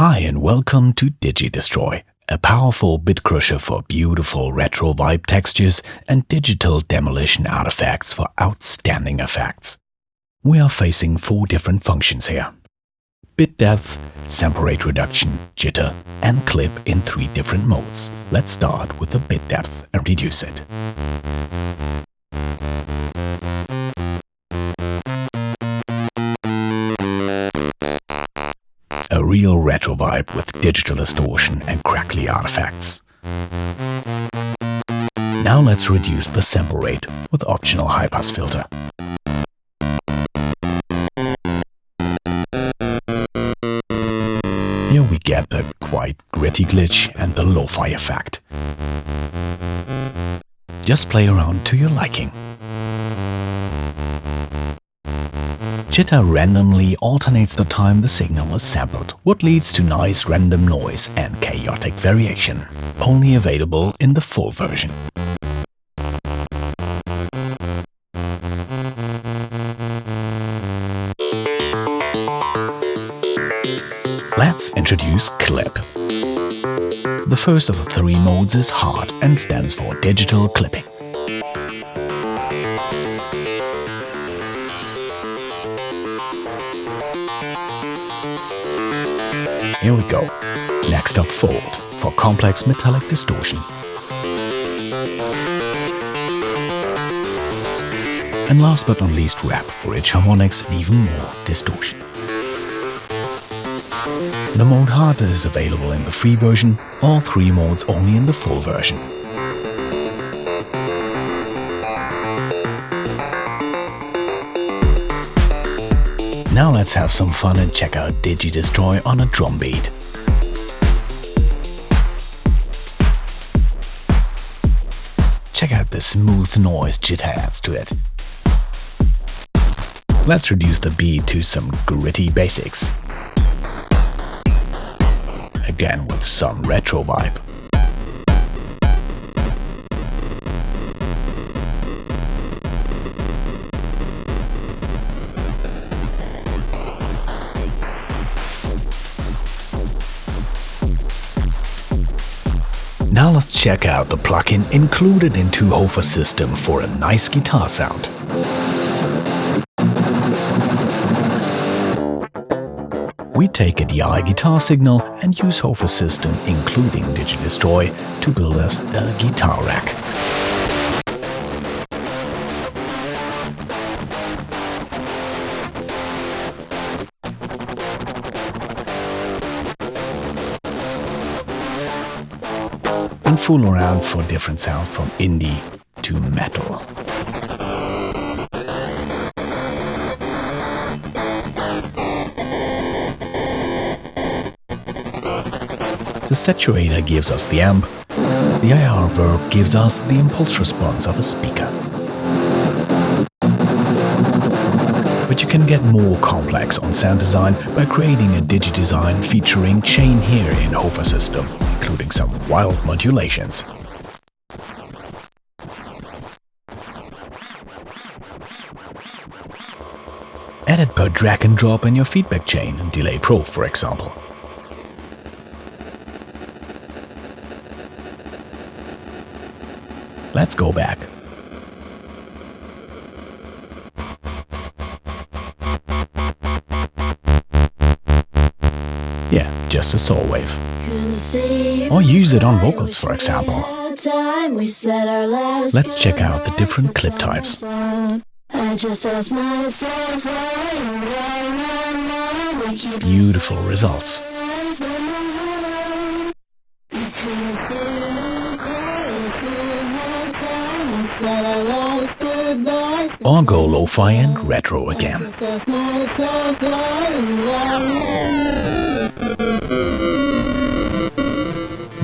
Hi and welcome to DigiDestroy, a powerful Bitcrusher for beautiful retro vibe textures and digital demolition artifacts for outstanding effects. We are facing 4 different functions here: bit depth, sample rate reduction, jitter, and clip in 3 different modes. Let's start with the bit depth and reduce it. A real retro vibe with digital distortion and crackly artifacts. Now let's reduce the sample rate with optional high-pass filter. Here we get the quite gritty glitch and the lo-fi effect. Just play around to your liking. Jitter randomly alternates the time the signal is sampled, what leads to nice random noise and chaotic variation. Only available in the full version. Let's introduce clip. The first of the 3 modes is hard and stands for digital clipping. Here we go. Next up, fold for complex metallic distortion. And last but not least, wrap for rich harmonics and even more distortion. The mode hard is available in the free version, all 3 modes only in the full version. Now let's have some fun and check out DigiDestroy on a drum beat. Check out the smooth noise Jitter adds to it. Let's reduce the beat to some gritty basics. Again with some retro vibe. Now let's check out the plugin included into HOFA-System for a nice guitar sound. We take a DI guitar signal and use HOFA-System including DigiDestroy to build us a guitar rack. And fool around for different sounds from indie to metal. The saturator gives us the amp, the IR verb gives us the impulse response of a speaker. But you can get more complex on sound design by creating a DigiDesign featuring chain here in HOFA-System, including some wild modulations. Edit per drag and drop in your feedback chain in Delay Pro, for example. Let's go back. Yeah, just a saw wave. Or use it on vocals, for example. Let's check out the different clip types. Beautiful results. Or go lo-fi and retro again.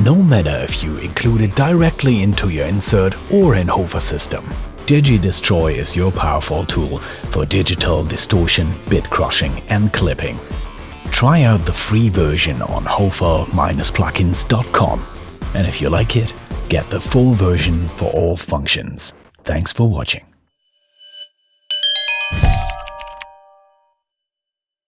No matter if you include it directly into your insert or in HOFA-System, DigiDestroy is your powerful tool for digital distortion, bit crushing and clipping. Try out the free version on HOFA-Plugins.com, and if you like it, get the full version for all functions. Thanks for watching.